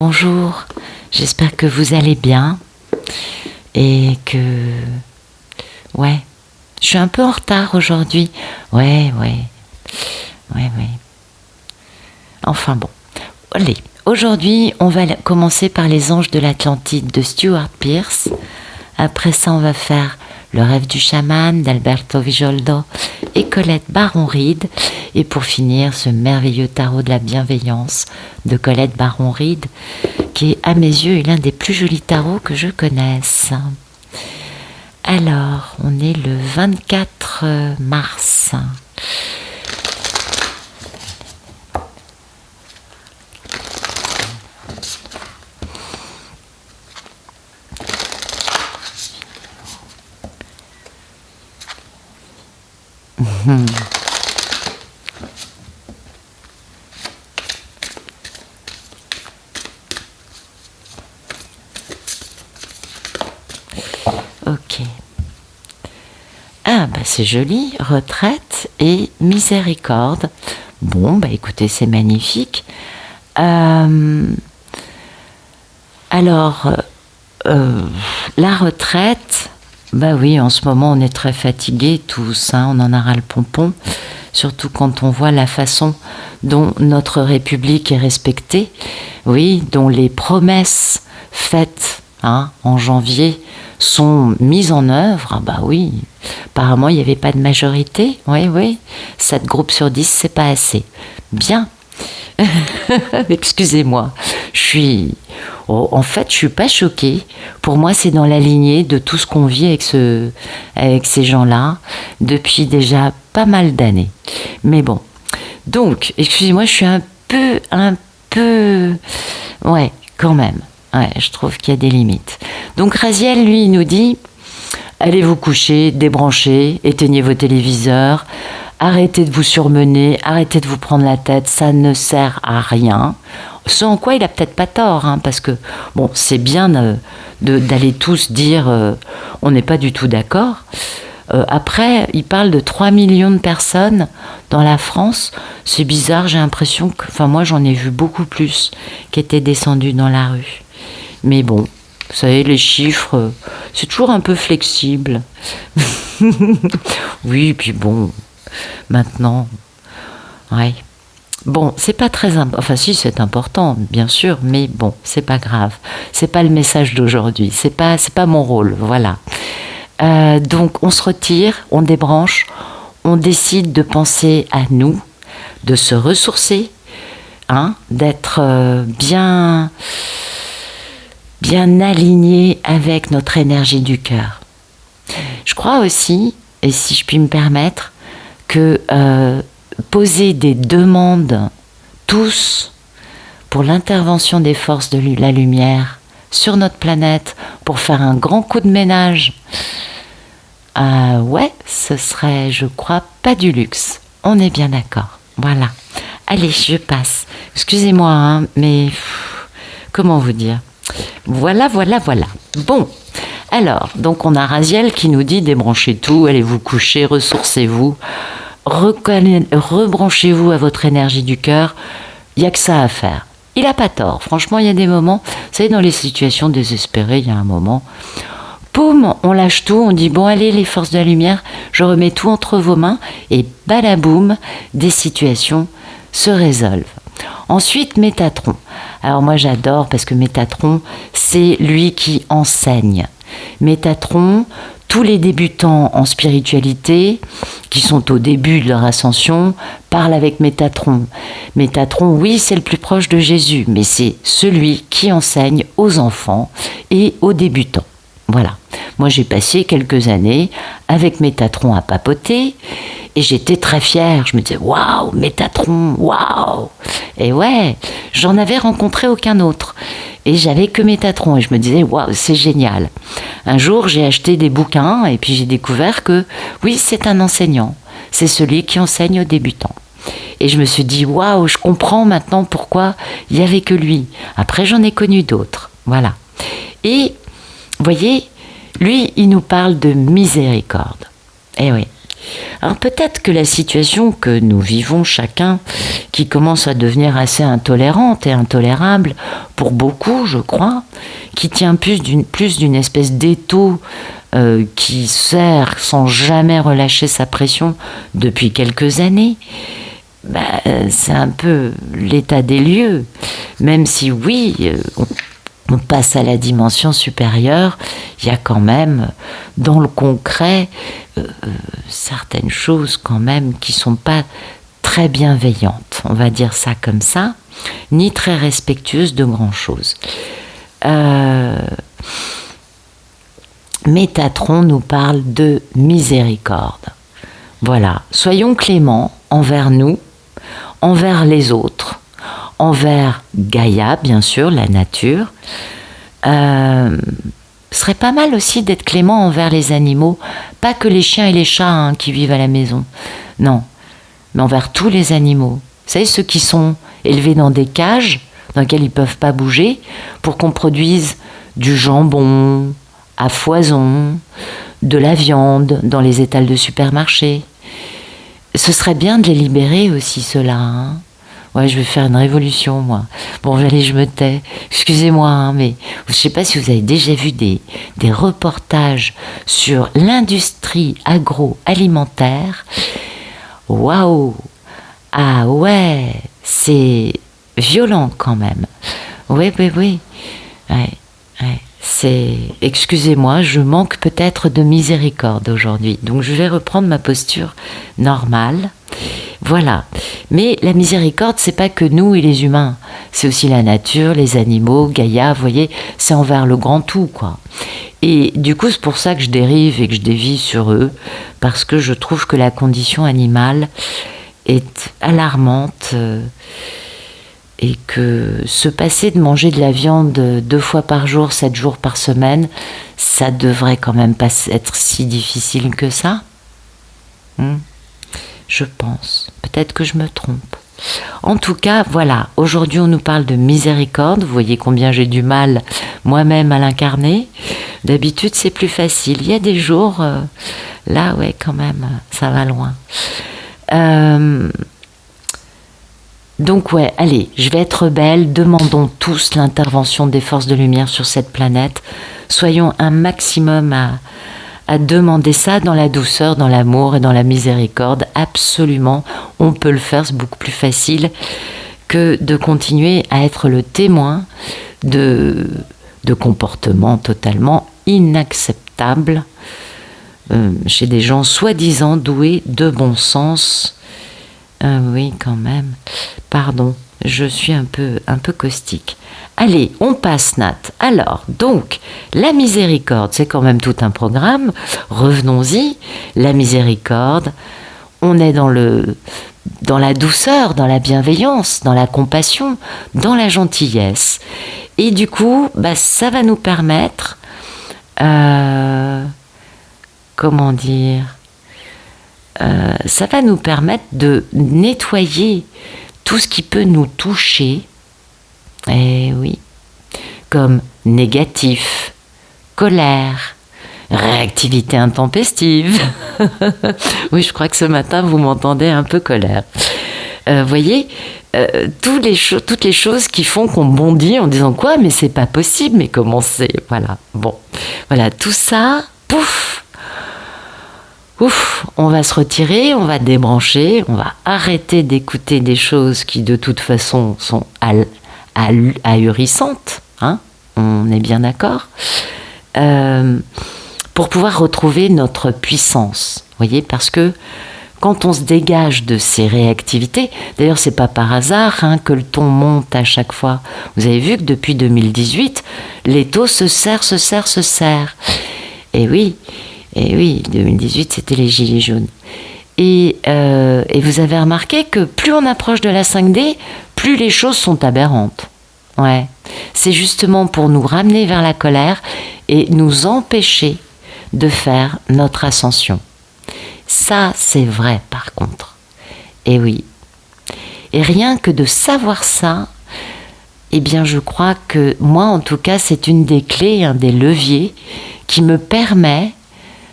Bonjour, j'espère que vous allez bien et que... Ouais, je suis un peu en retard aujourd'hui. Ouais. Enfin bon, allez, aujourd'hui on va commencer par Les Anges de l'Atlantide de Stuart Pearce. Après ça on va faire Le rêve du chaman d'Alberto Villoldo et Colette Baron-Reid. Et pour finir, ce merveilleux tarot de la bienveillance de Colette Baron-Reid, qui à mes yeux est l'un des plus jolis tarots que je connaisse. Alors, on est le 24 mars. Ok. Ah, bah c'est joli, retraite et miséricorde. Bon, bah écoutez, c'est magnifique. Alors, la retraite, bah oui, en ce moment on est très fatigués tous, hein, on en a ras le pompon, surtout quand on voit la façon dont notre République est respectée, oui, dont les promesses faites en janvier sont mises en œuvre. Ah bah oui, apparemment il n'y avait pas de majorité, oui, 7 groupes sur 10 c'est pas assez. Bien. Excusez-moi, en fait, je suis pas choquée. Pour moi, c'est dans la lignée de tout ce qu'on vit avec ces gens-là depuis déjà pas mal d'années. Mais bon, donc, excusez-moi, je suis un peu, ouais, quand même. Ouais, je trouve qu'il y a des limites. Donc, Raziel, lui, il nous dit, allez vous coucher, débranchez, éteignez vos téléviseurs. Arrêtez de vous surmener, arrêtez de vous prendre la tête, ça ne sert à rien. Ce en quoi il a peut-être pas tort, parce que bon, c'est bien d'aller tous dire on n'est pas du tout d'accord. Après, il parle de 3 millions de personnes dans la France. C'est bizarre, j'ai l'impression que, moi j'en ai vu beaucoup plus qui étaient descendus dans la rue. Mais bon, vous savez, les chiffres, c'est toujours un peu flexible. Oui, puis bon... Maintenant, ouais. Bon, c'est pas très important. Enfin, si, c'est important, bien sûr, mais bon, c'est pas grave. C'est pas le message d'aujourd'hui. C'est pas mon rôle. Voilà. Donc, on se retire, on débranche, on décide de penser à nous, de se ressourcer, d'être bien aligné avec notre énergie du cœur. Je crois aussi, et si je puis me permettre, que poser des demandes tous pour l'intervention des forces de la lumière sur notre planète pour faire un grand coup de ménage, ouais, ce serait, je crois, pas du luxe. On est bien d'accord. Voilà. Allez, je passe. Excusez-moi, mais comment vous dire ? Voilà. Bon. Alors, donc on a Raziel qui nous dit débranchez tout, allez vous coucher, ressourcez-vous, rebranchez-vous à votre énergie du cœur, il n'y a que ça à faire. Il n'a pas tort, franchement il y a des moments, vous savez dans les situations désespérées, il y a un moment, poum, on lâche tout, on dit bon allez les forces de la lumière, je remets tout entre vos mains et balaboum, des situations se résolvent. Ensuite, Métatron. Alors moi j'adore parce que Métatron, c'est lui qui enseigne. Métatron, tous les débutants en spiritualité, qui sont au début de leur ascension, parlent avec Métatron. Métatron, oui, c'est le plus proche de Jésus, mais c'est celui qui enseigne aux enfants et aux débutants. Voilà. Moi, j'ai passé quelques années avec Métatron à papoter et j'étais très fière. Je me disais, waouh, Métatron, waouh! Et ouais, j'en avais rencontré aucun autre. Et j'avais que Métatron et je me disais, waouh, c'est génial. Un jour, j'ai acheté des bouquins et puis j'ai découvert que, oui, c'est un enseignant. C'est celui qui enseigne aux débutants. Et je me suis dit, waouh, je comprends maintenant pourquoi il n'y avait que lui. Après, j'en ai connu d'autres. Voilà. Et, vous voyez, lui, il nous parle de miséricorde. Eh oui. Alors peut-être que la situation que nous vivons chacun, qui commence à devenir assez intolérante et intolérable pour beaucoup, je crois, qui tient plus d'une espèce d'étau qui sert sans jamais relâcher sa pression depuis quelques années, c'est un peu l'état des lieux. Même si oui, on passe à la dimension supérieure, il y a quand même dans le concret certaines choses quand même qui sont pas très bienveillantes, on va dire ça comme ça, ni très respectueuses de grand chose. Métatron nous parle de miséricorde. Voilà, soyons cléments envers nous, envers les autres, envers Gaïa, bien sûr, la nature. Ce serait pas mal aussi d'être clément envers les animaux, pas que les chiens et les chats qui vivent à la maison, non, mais envers tous les animaux. Vous savez, ceux qui sont élevés dans des cages, dans lesquelles ils ne peuvent pas bouger, pour qu'on produise du jambon à foison, de la viande dans les étals de supermarché. Ce serait bien de les libérer aussi, ceux-là. Ouais, je vais faire une révolution, moi. Bon, allez, je me tais. Excusez-moi, mais je ne sais pas si vous avez déjà vu des reportages sur l'industrie agroalimentaire. Waouh! Ah ouais, c'est violent quand même. Oui. Ouais. Excusez-moi, je manque peut-être de miséricorde aujourd'hui. Donc je vais reprendre ma posture normale. Voilà. Mais la miséricorde, c'est pas que nous et les humains. C'est aussi la nature, les animaux, Gaïa, vous voyez, c'est envers le grand tout, quoi. Et du coup, c'est pour ça que je dérive et que je dévie sur eux, parce que je trouve que la condition animale est alarmante, et que se passer de manger de la viande 2 fois par jour, 7 jours par semaine, ça devrait quand même pas être si difficile que ça. Je pense. Peut-être que je me trompe. En tout cas, voilà, aujourd'hui on nous parle de miséricorde. Vous voyez combien j'ai du mal moi-même à l'incarner. D'habitude c'est plus facile. Il y a des jours, là ouais quand même, ça va loin. Donc ouais, allez, je vais être belle, demandons tous l'intervention des forces de lumière sur cette planète. Soyons un maximum à demander ça dans la douceur, dans l'amour et dans la miséricorde. Absolument, on peut le faire, c'est beaucoup plus facile que de continuer à être le témoin de comportements totalement inacceptables chez des gens soi-disant doués de bon sens. Oui, quand même. Pardon, je suis un peu caustique. Allez, on passe, Nat. Alors, donc, la miséricorde, c'est quand même tout un programme. Revenons-y. La miséricorde, on est dans la douceur, dans la bienveillance, dans la compassion, dans la gentillesse. Et du coup, ça va nous permettre, comment dire, ça va nous permettre de nettoyer tout ce qui peut nous toucher, eh oui, comme négatif, colère, réactivité intempestive. Oui, je crois que ce matin, vous m'entendez un peu colère. Voyez, toutes les choses qui font qu'on bondit en disant quoi, mais c'est pas possible, mais comment c'est, voilà. Bon, voilà, tout ça, pouf. Ouf, on va se retirer, on va débrancher, on va arrêter d'écouter des choses qui de toute façon sont ahurissantes, on est bien d'accord, pour pouvoir retrouver notre puissance, voyez, parce que quand on se dégage de ces réactivités, d'ailleurs c'est pas par hasard que le ton monte à chaque fois, vous avez vu que depuis 2018, les taux se serrent, et oui, 2018, c'était les gilets jaunes. Et vous avez remarqué que plus on approche de la 5D, plus les choses sont aberrantes. Ouais. C'est justement pour nous ramener vers la colère et nous empêcher de faire notre ascension. Ça, c'est vrai, par contre. Et oui. Et rien que de savoir ça, eh bien, je crois que moi, en tout cas, c'est une des clés, un des leviers qui me permet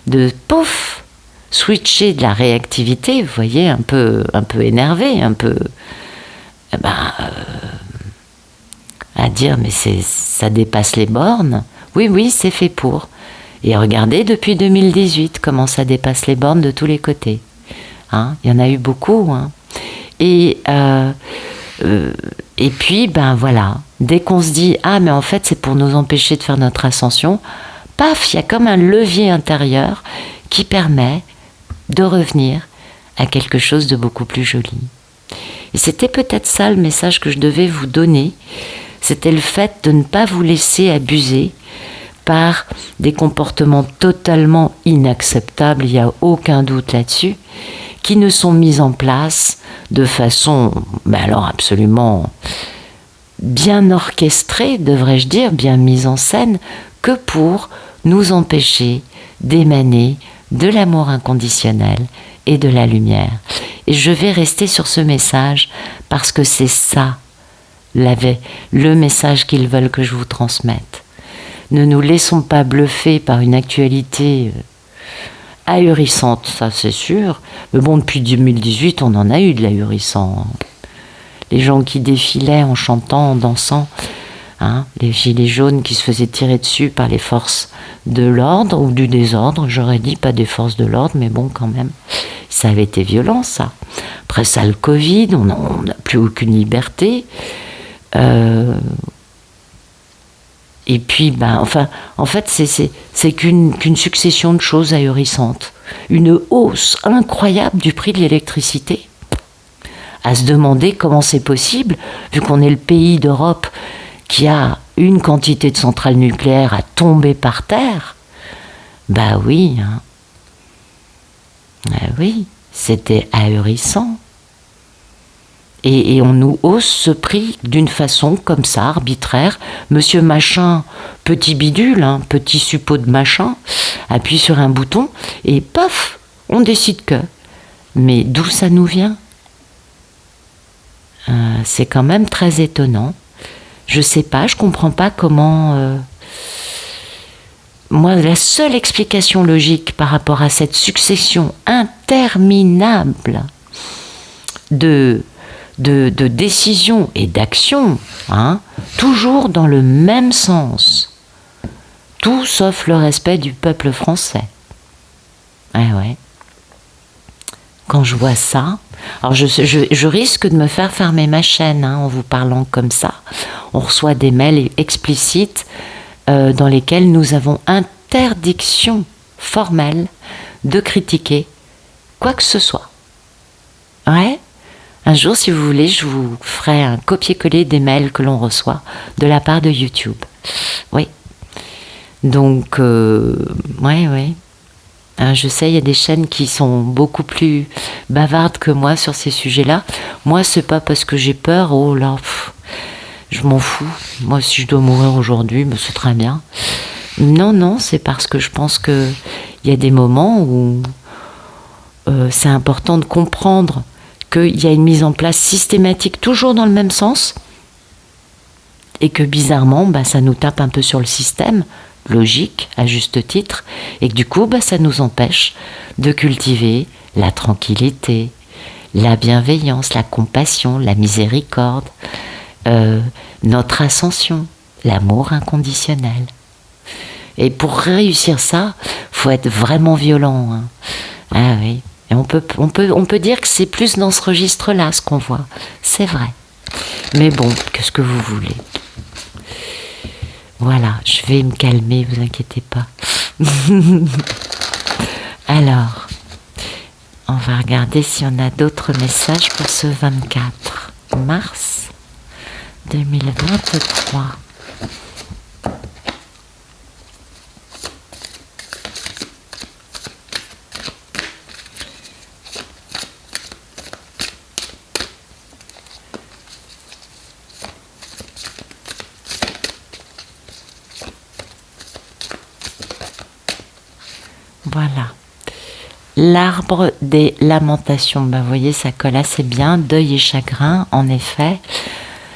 de, pouf, switcher de la réactivité, vous voyez, un peu énervé, un peu... à dire, mais ça dépasse les bornes. Oui, c'est fait pour. Et regardez, depuis 2018, comment ça dépasse les bornes de tous les côtés. Hein, il y en a eu beaucoup. Hein. Et puis, voilà, dès qu'on se dit, ah, mais en fait, c'est pour nous empêcher de faire notre ascension, paf, il y a comme un levier intérieur qui permet de revenir à quelque chose de beaucoup plus joli. Et c'était peut-être ça le message que je devais vous donner, c'était le fait de ne pas vous laisser abuser par des comportements totalement inacceptables, il n'y a aucun doute là-dessus, qui ne sont mis en place de façon, alors absolument bien orchestrée, devrais-je dire, bien mise en scène, que pour nous empêcher d'émaner de l'amour inconditionnel et de la lumière. Et je vais rester sur ce message parce que c'est ça, le message qu'ils veulent que je vous transmette. Ne nous laissons pas bluffer par une actualité ahurissante, ça c'est sûr. Mais bon, depuis 2018, on en a eu de l'ahurissant. Les gens qui défilaient en chantant, en dansant, hein, les gilets jaunes qui se faisaient tirer dessus par les forces de l'ordre ou du désordre, j'aurais dit pas des forces de l'ordre, mais bon quand même, ça avait été violent ça. Après ça, le Covid, on n'a plus aucune liberté. Et puis, en fait, c'est qu'une succession de choses ahurissantes. Une hausse incroyable du prix de l'électricité. À se demander comment c'est possible, vu qu'on est le pays d'Europe qui a une quantité de centrales nucléaires à tomber par terre. Oui, hein. Oui, c'était ahurissant. Et on nous hausse ce prix d'une façon comme ça, arbitraire. Monsieur Machin, petit bidule, hein, petit suppôt de machin, appuie sur un bouton et paf, on décide que. Mais d'où ça nous vient ? C'est quand même très étonnant. Je sais pas, je comprends pas comment... Moi, la seule explication logique par rapport à cette succession interminable de décisions et d'actions, hein, toujours dans le même sens. Tout sauf le respect du peuple français. Ouais. Quand je vois ça, alors je risque de me faire fermer ma chaîne hein, en vous parlant comme ça. On reçoit des mails explicites dans lesquels nous avons interdiction formelle de critiquer quoi que ce soit. Ouais. Un jour, si vous voulez, je vous ferai un copier-coller des mails que l'on reçoit de la part de YouTube. Oui. Donc, ouais. Je sais, il y a des chaînes qui sont beaucoup plus bavardes que moi sur ces sujets-là. Moi, c'est pas parce que j'ai peur, oh là, je m'en fous. Moi, si je dois mourir aujourd'hui, c'est très bien. Non, c'est parce que je pense qu'il y a des moments où c'est important de comprendre qu'il y a une mise en place systématique, toujours dans le même sens, et que bizarrement, ça nous tape un peu sur le système, logique, à juste titre, et que du coup, ça nous empêche de cultiver la tranquillité, la bienveillance, la compassion, la miséricorde, notre ascension, l'amour inconditionnel. Et pour réussir ça, faut être vraiment violent. Hein. Ah oui. Et on peut dire que c'est plus dans ce registre-là ce qu'on voit. C'est vrai. Mais bon, qu'est-ce que vous voulez ? Voilà, je vais me calmer, vous inquiétez pas. Alors, on va regarder si on a d'autres messages pour ce 24 mars 2023. Voilà. L'arbre des lamentations. Vous voyez, ça colle assez bien. Deuil et chagrin, en effet.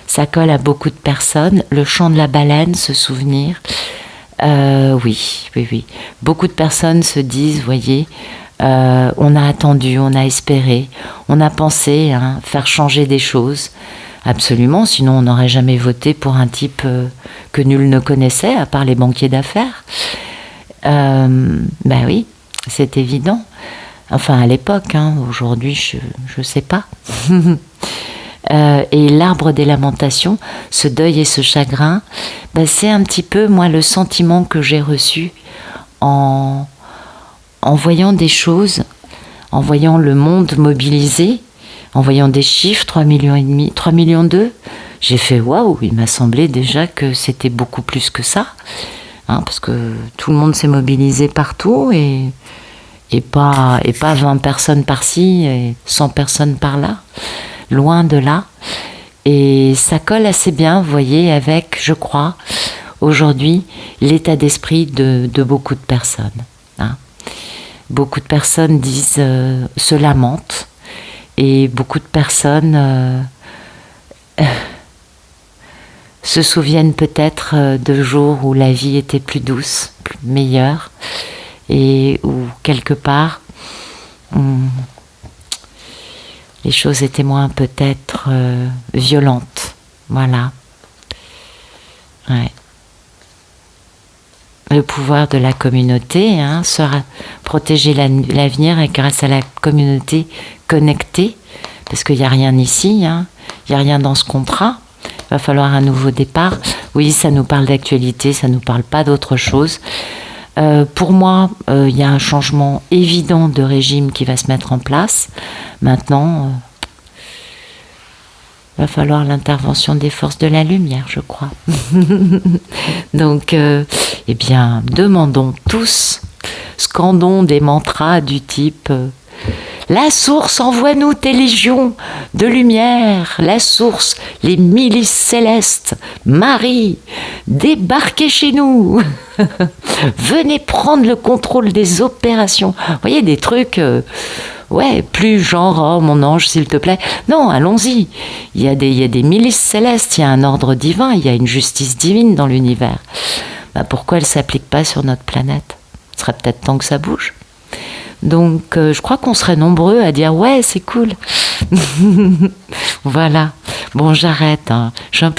Ça colle à beaucoup de personnes. Le chant de la baleine, se souvenir. Oui. Beaucoup de personnes se disent, voyez, On a attendu, on a espéré, on a pensé faire changer des choses. Absolument, sinon on n'aurait jamais voté pour un type que nul ne connaissait, à part les banquiers d'affaires. Ben oui, c'est évident. Enfin, à l'époque, aujourd'hui, je sais pas. Et l'arbre des lamentations, ce deuil et ce chagrin, ben c'est un petit peu, moi, le sentiment que j'ai reçu en voyant des choses, en voyant le monde mobilisé, en voyant des chiffres, 3,5 millions, 3,2 millions, j'ai fait waouh, il m'a semblé déjà que c'était beaucoup plus que ça, parce que tout le monde s'est mobilisé partout et pas 20 personnes par-ci et 100 personnes par-là, loin de là. Et ça colle assez bien, vous voyez, avec, je crois, aujourd'hui, l'état d'esprit de beaucoup de personnes. Beaucoup de personnes se lamentent et beaucoup de personnes se souviennent peut-être de jours où la vie était plus douce, plus meilleure et où quelque part les choses étaient moins peut-être violentes. Voilà. Ouais. Le pouvoir de la communauté, sera protéger l'avenir et grâce à la communauté connectée, parce qu'il n'y a rien ici, il n'y a rien dans ce contrat, il va falloir un nouveau départ. Oui, ça nous parle d'actualité, ça ne nous parle pas d'autre chose. Pour moi, il y a un changement évident de régime qui va se mettre en place. Maintenant, il va falloir l'intervention des forces de la lumière, je crois. Donc, eh bien, demandons tous, scandons des mantras du type la source, envoie-nous tes légions de lumière, la source, les milices célestes, Marie, débarquez chez nous, venez prendre le contrôle des opérations. Vous voyez, des trucs... ouais, plus genre, oh mon ange, s'il te plaît. Non, allons-y. Il y a des milices célestes, il y a un ordre divin, il y a une justice divine dans l'univers. Bah, pourquoi elle ne s'applique pas sur notre planète ? Ce serait peut-être temps que ça bouge. Donc, je crois qu'on serait nombreux à dire, ouais, c'est cool. Voilà. Bon, j'arrête. Je suis un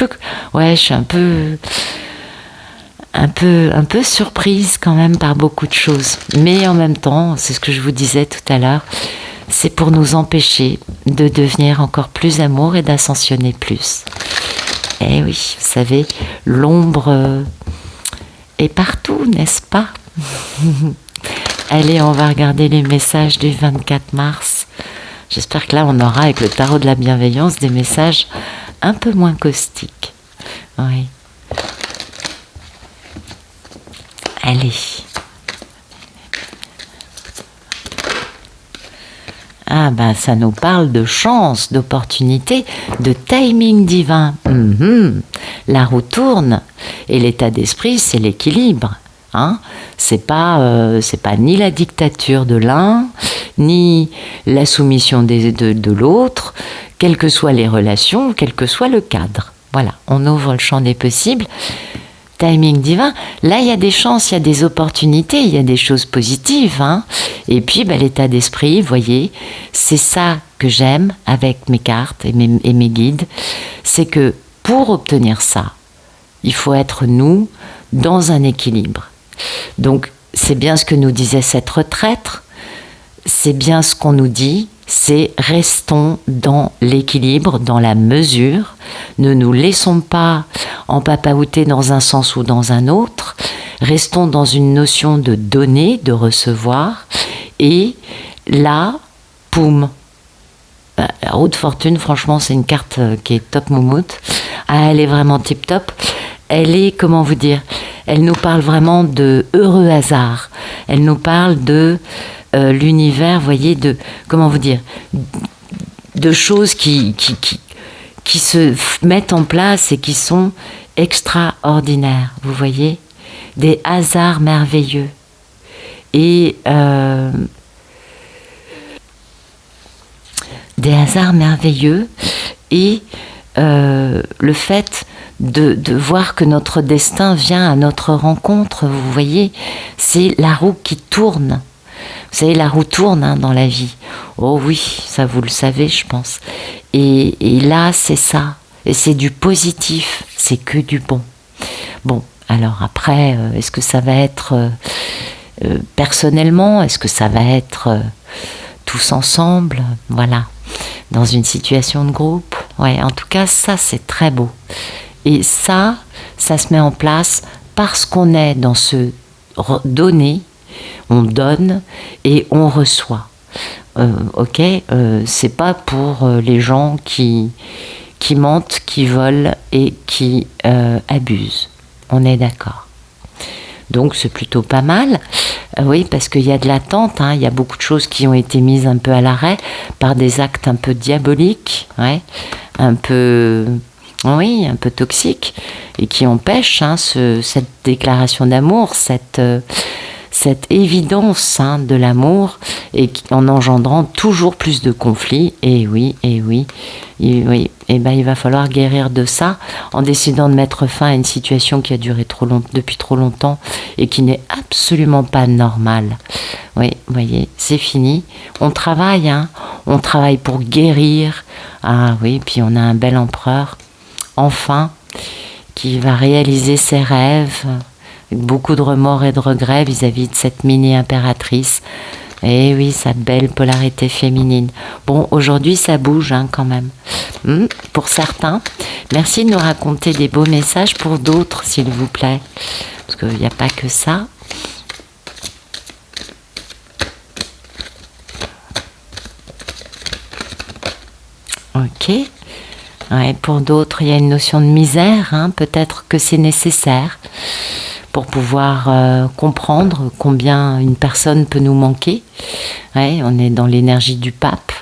peu surprise quand même par beaucoup de choses. Mais en même temps, c'est ce que je vous disais tout à l'heure, c'est pour nous empêcher de devenir encore plus amour et d'ascensionner plus. Eh oui, vous savez, l'ombre est partout, n'est-ce pas ? Allez, on va regarder les messages du 24 mars. J'espère que là, on aura, avec le tarot de la bienveillance, des messages un peu moins caustiques. Oui. Allez. Ah ben ça nous parle de chance, d'opportunité, de timing divin. La roue tourne et l'état d'esprit c'est l'équilibre. C'est pas ni la dictature de l'un, ni la soumission de l'autre, quelles que soient les relations, quel que soit le cadre. Voilà, on ouvre le champ des possibles. Timing divin, là il y a des chances, il y a des opportunités, il y a des choses positives. Et puis l'état d'esprit, vous voyez, c'est ça que j'aime avec mes cartes et mes guides, c'est que pour obtenir ça, il faut être nous dans un équilibre. Donc c'est bien ce que nous disait cette retraite, c'est bien ce qu'on nous dit, c'est restons dans l'équilibre, dans la mesure, ne nous laissons pas empapaouter dans un sens ou dans un autre, restons dans une notion de donner, de recevoir, et là, poum, la roue de fortune, franchement, c'est une carte qui est top moumoute, elle est vraiment tip top, elle est, comment vous dire, elle nous parle vraiment de heureux hasard, elle nous parle de l'univers, vous voyez, de, comment vous dire, de choses qui se mettent en place et qui sont extraordinaires, vous voyez, des hasards merveilleux. Et des hasards merveilleux et le fait de voir que notre destin vient à notre rencontre, vous voyez, c'est la roue qui tourne. Vous savez, la roue tourne hein, dans la vie. Oh oui, ça vous le savez, je pense. Et là, c'est ça. Et c'est du positif, c'est que du bon. Bon, alors après, est-ce que ça va être personnellement? Est-ce que ça va être tous ensemble? Voilà, dans une situation de groupe. Ouais, en tout cas, ça, c'est très beau. Et ça se met en place parce qu'on est dans ce donner, on donne et on reçoit. Ok, c'est pas pour les gens qui mentent, qui volent et qui abusent. On est d'accord. Donc c'est plutôt pas mal. Oui, parce qu'il y a de l'attente, hein, il y a beaucoup de choses qui ont été mises un peu à l'arrêt par des actes un peu diaboliques, ouais, un peu, oui, un peu toxiques, et qui empêchent hein, cette déclaration d'amour, cette évidence hein, de l'amour, et en engendrant toujours plus de conflits. Et oui, et ben il va falloir guérir de ça en décidant de mettre fin à une situation qui a duré depuis trop longtemps et qui n'est absolument pas normale. Oui, vous voyez, c'est fini. On travaille, hein, on travaille pour guérir. Ah oui, puis on a un bel empereur, enfin, qui va réaliser ses rêves, avec beaucoup de remords et de regrets vis-à-vis de cette mini-impératrice. Et oui, sa belle polarité féminine. Bon, aujourd'hui, ça bouge hein, quand même. Pour certains. Merci de nous raconter des beaux messages pour d'autres, s'il vous plaît. Parce qu'il n'y a pas que ça. Ok. Ouais, pour d'autres, il y a une notion de misère. Hein, peut-être que c'est nécessaire pour pouvoir comprendre combien une personne peut nous manquer. Ouais, on est dans l'énergie du pape,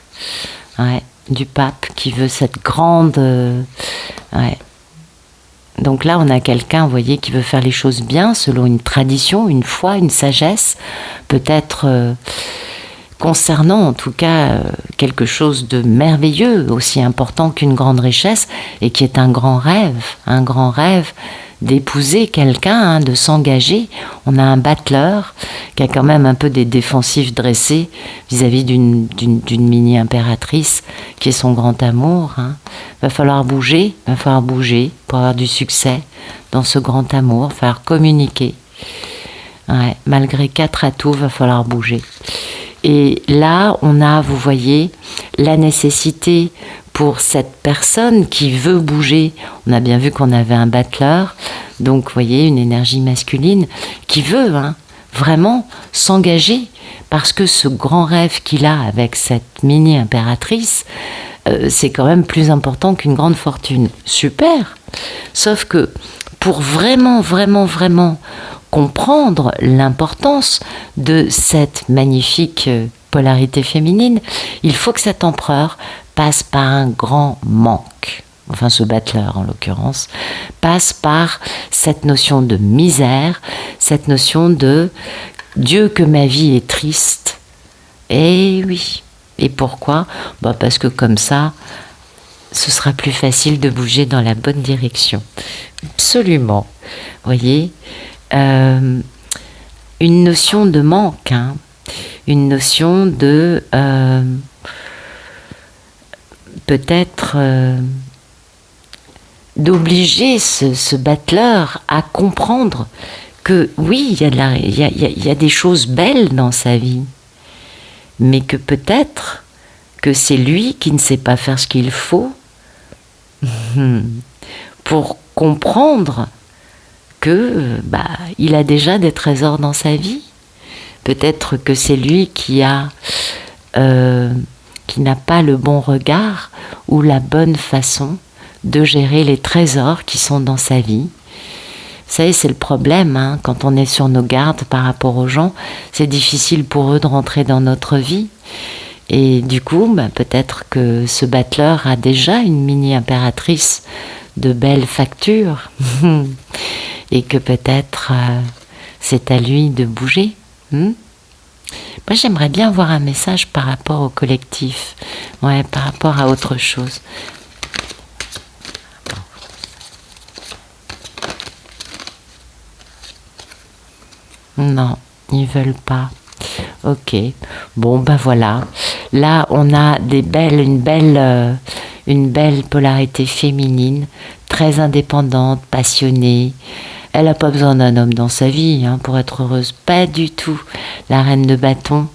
ouais, du pape qui veut cette grande... ouais. Donc là, on a quelqu'un, vous voyez, qui veut faire les choses bien, selon une tradition, une foi, une sagesse, peut-être concernant en tout cas quelque chose de merveilleux, aussi important qu'une grande richesse, et qui est un grand rêve d'épouser quelqu'un, hein, de s'engager. On a un battleur qui a quand même un peu des défensifs dressés vis-à-vis d'une mini-impératrice qui est son grand amour. Hein. Va falloir bouger pour avoir du succès dans ce grand amour, falloir communiquer. Ouais, malgré 4 atouts, va falloir bouger. Et là, on a, vous voyez, la nécessité pour cette personne qui veut bouger. On a bien vu qu'on avait un battleur, donc vous voyez, une énergie masculine qui veut hein, vraiment s'engager parce que ce grand rêve qu'il a avec cette mini-impératrice, c'est quand même plus important qu'une grande fortune. Super. Sauf que pour vraiment comprendre l'importance de cette magnifique polarité féminine, il faut que cet empereur passe par un grand manque. Enfin, ce battleur en l'occurrence, passe par cette notion de misère, cette notion de Dieu que ma vie est triste. Et oui. Et pourquoi ? Bah parce que comme ça, ce sera plus facile de bouger dans la bonne direction. Absolument. Vous voyez, une notion de manque, hein, une notion de peut-être d'obliger ce battleur à comprendre que oui, il y a des choses belles dans sa vie, mais que peut-être que c'est lui qui ne sait pas faire ce qu'il faut pour comprendre que il a déjà des trésors dans sa vie. Peut-être que c'est lui qui n'a pas le bon regard ou la bonne façon de gérer les trésors qui sont dans sa vie. Vous savez, c'est le problème, hein, quand on est sur nos gardes par rapport aux gens, c'est difficile pour eux de rentrer dans notre vie. Et du coup, peut-être que ce battleur a déjà une mini-impératrice de belle facture et que peut-être c'est à lui de bouger. Moi, j'aimerais bien avoir un message par rapport au collectif, ouais, par rapport à autre chose. Non, ils veulent pas. Ok. Bon, ben voilà. Là, on a une belle polarité féminine, très indépendante, passionnée. Elle n'a pas besoin d'un homme dans sa vie pour être heureuse. Pas du tout. La reine de bâton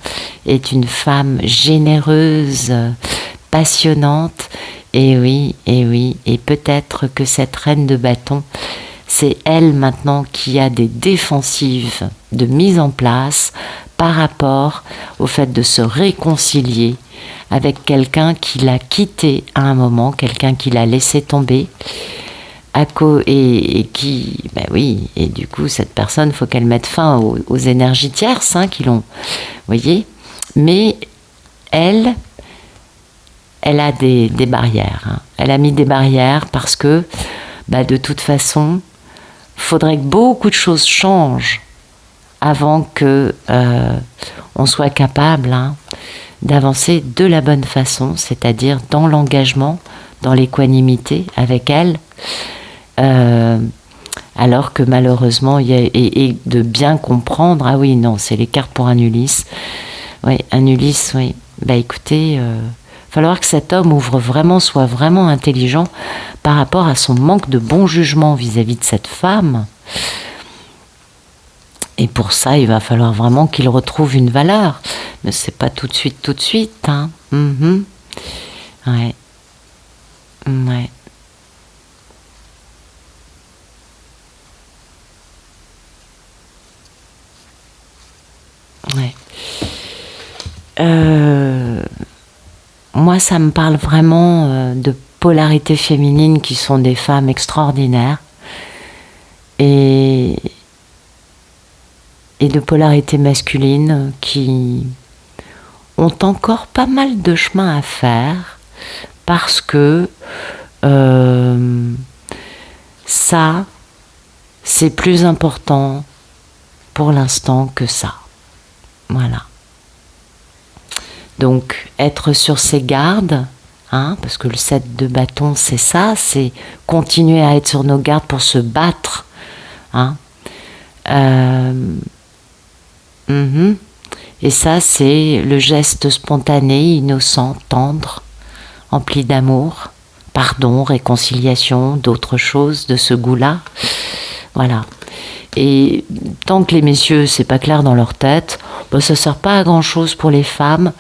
est une femme généreuse, passionnante. Et oui, et oui. Et peut-être que cette reine de bâton, c'est elle maintenant qui a des défensives de mise en place par rapport au fait de se réconcilier avec quelqu'un qui l'a quitté à un moment, quelqu'un qui l'a laissé tomber, et qui, ben oui, et du coup cette personne, il faut qu'elle mette fin aux énergies tierces qui l'ont, vous voyez, mais elle a des barrières, elle a mis des barrières parce que, de toute façon, faudrait que beaucoup de choses changent avant que on soit capable d'avancer de la bonne façon, c'est-à-dire dans l'engagement, dans l'équanimité avec elle, alors que malheureusement, et de bien comprendre, ah oui, non, c'est les cartes pour un Ulysse. Oui, un Ulysse, oui. Écoutez, falloir que cet homme soit vraiment intelligent par rapport à son manque de bon jugement vis-à-vis de cette femme. Et pour ça, il va falloir vraiment qu'il retrouve une valeur. Mais c'est pas tout de suite. Ouais. Ouais. Ouais. Moi, ça me parle vraiment de polarité féminine qui sont des femmes extraordinaires et de polarité masculine qui ont encore pas mal de chemin à faire parce que ça, c'est plus important pour l'instant que ça. Voilà. Donc, être sur ses gardes, parce que le 7 de bâton, c'est ça, c'est continuer à être sur nos gardes pour se battre. Et ça, c'est le geste spontané, innocent, tendre, empli d'amour, pardon, réconciliation, d'autres choses, de ce goût-là. Voilà. Et tant que les messieurs, c'est pas clair dans leur tête, ça sert pas à grand chose pour les femmes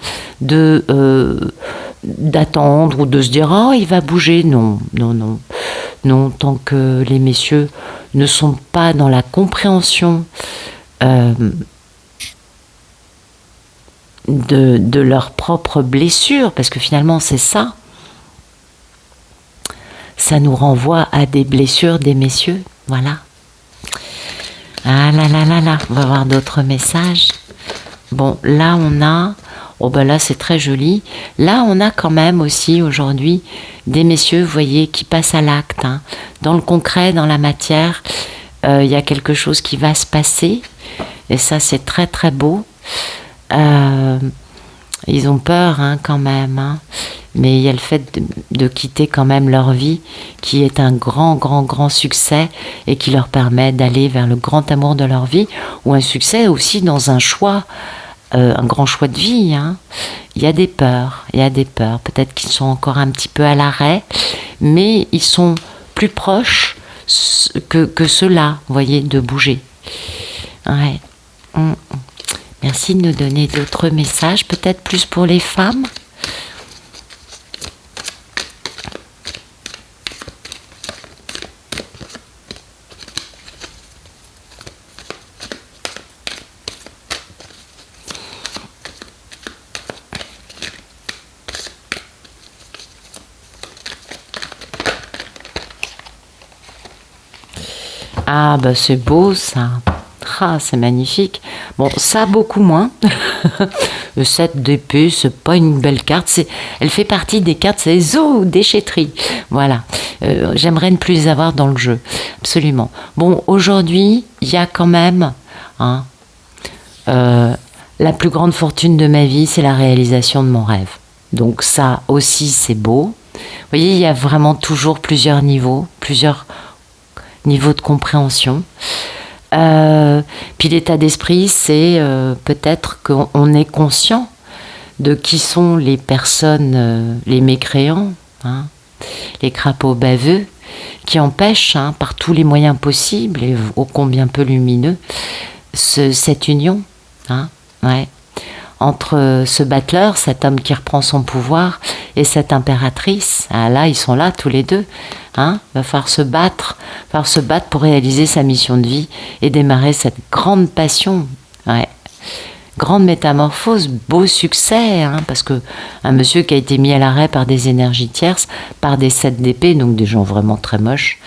d'attendre ou de se dire il va bouger. Non, tant que les messieurs ne sont pas dans la compréhension de leurs propres blessures, parce que finalement c'est ça nous renvoie à des blessures des messieurs. Voilà. Ah là là là là, on va voir d'autres messages. Bon, là on a, là c'est très joli. Là on a quand même aussi aujourd'hui des messieurs, vous voyez, qui passent à l'acte. Dans le concret, dans la matière, il y a quelque chose qui va se passer. Et ça c'est très très beau. Ils ont peur quand même. Mais il y a le fait de quitter quand même leur vie qui est un grand, grand, grand succès et qui leur permet d'aller vers le grand amour de leur vie, ou un succès aussi dans un choix, un grand choix de vie. Il y a des peurs, peut-être qu'ils sont encore un petit peu à l'arrêt, mais ils sont plus proches que ceux-là, vous voyez, de bouger. Ouais. Merci de nous donner d'autres messages, peut-être plus pour les femmes. Ah, c'est beau ça. Ah, c'est magnifique. Bon, ça beaucoup moins. Le 7 d'épée, c'est pas une belle carte. Elle fait partie des cartes, c'est déchetterie. Voilà. J'aimerais ne plus les avoir dans le jeu. Absolument. Bon, aujourd'hui, il y a quand même la plus grande fortune de ma vie, c'est la réalisation de mon rêve. Donc ça aussi, c'est beau. Vous voyez, il y a vraiment toujours plusieurs niveaux de compréhension. Puis l'état d'esprit, c'est peut-être qu'on est conscient de qui sont les personnes, les mécréants, hein, les crapauds baveux, qui empêchent, hein, par tous les moyens possibles, et ô combien peu lumineux, cette union, hein, ouais, entre ce battleur, cet homme qui reprend son pouvoir, et cette impératrice. Ah, là, ils sont là tous les deux. Hein, va falloir se battre pour réaliser sa mission de vie et démarrer cette grande passion. Ouais. Grande métamorphose, beau succès, hein, parce que un monsieur qui a été mis à l'arrêt par des énergies tierces, par des 7 d'épée, donc des gens vraiment très moches.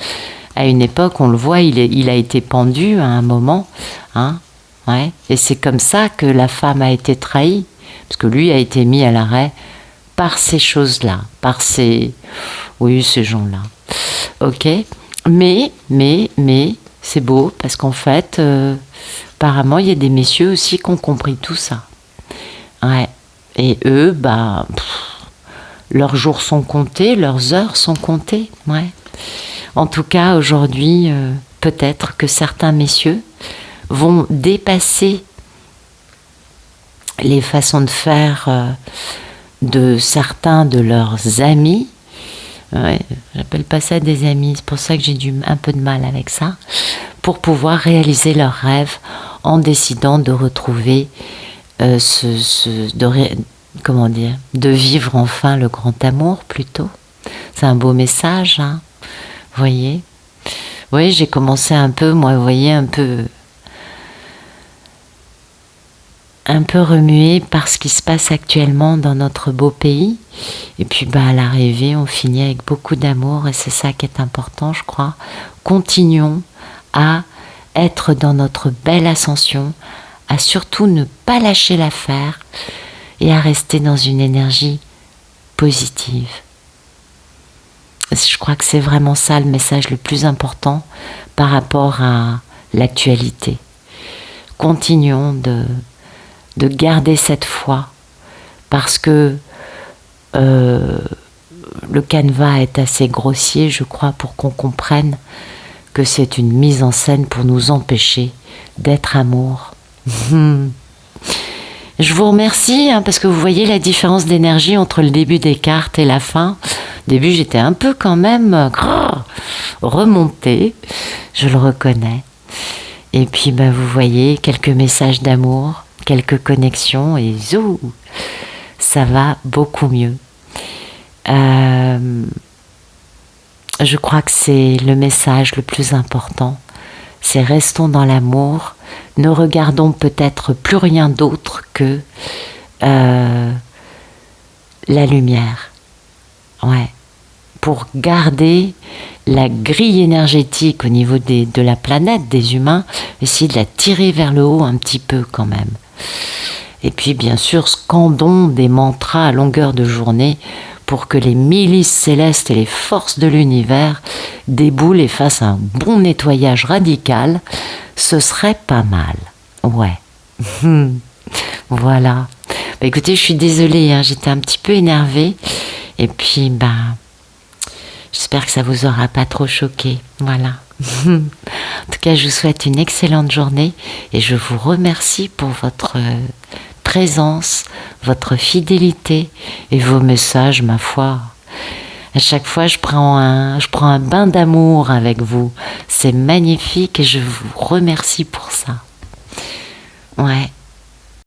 À une époque, on le voit, il a été pendu à un moment, hein, ouais, et c'est comme ça que la femme a été trahie, parce que lui a été mis à l'arrêt par ces choses-là, par ces gens-là. Ok, mais, c'est beau, parce qu'en fait, apparemment, il y a des messieurs aussi qui ont compris tout ça. Ouais, et eux, bah, leurs jours sont comptés, leurs heures sont comptées, ouais. En tout cas, aujourd'hui, peut-être que certains messieurs vont dépasser les façons de faire de certains de leurs amis. Ouais, j'appelle pas ça des amis, c'est pour ça que j'ai un peu de mal avec ça, pour pouvoir réaliser leurs rêves en décidant de retrouver de vivre enfin le grand amour plutôt. C'est un beau message, hein, vous voyez. Oui, j'ai commencé un peu, moi, vous voyez, un peu remué par ce qui se passe actuellement dans notre beau pays. Et puis à l'arrivée, on finit avec beaucoup d'amour et c'est ça qui est important, je crois. Continuons à être dans notre belle ascension, à surtout ne pas lâcher l'affaire et à rester dans une énergie positive. Je crois que c'est vraiment ça le message le plus important par rapport à l'actualité. Continuons de garder cette foi, parce que le canevas est assez grossier, je crois, pour qu'on comprenne que c'est une mise en scène pour nous empêcher d'être amour. Je vous remercie, hein, parce que vous voyez la différence d'énergie entre le début des cartes et la fin. Au début, j'étais un peu quand même remontée, je le reconnais. Et puis, vous voyez, quelques messages d'amour, quelques connexions et zou, ça va beaucoup mieux. Je crois que c'est le message le plus important. C'est restons dans l'amour, ne regardons peut-être plus rien d'autre que la lumière. Ouais. Pour garder la grille énergétique au niveau de la planète, des humains, essayer de la tirer vers le haut un petit peu quand même. Et puis bien sûr, scandons des mantras à longueur de journée pour que les milices célestes et les forces de l'univers déboulent et fassent un bon nettoyage radical. Ce serait pas mal. Ouais. Voilà. Écoutez, je suis désolée, hein, j'étais un petit peu énervée. Et puis, j'espère que ça vous aura pas trop choqué. Voilà. En tout cas, je vous souhaite une excellente journée et je vous remercie pour votre présence, votre fidélité et vos messages, ma foi. À chaque fois, je prends un bain d'amour avec vous. C'est magnifique et je vous remercie pour ça. Ouais.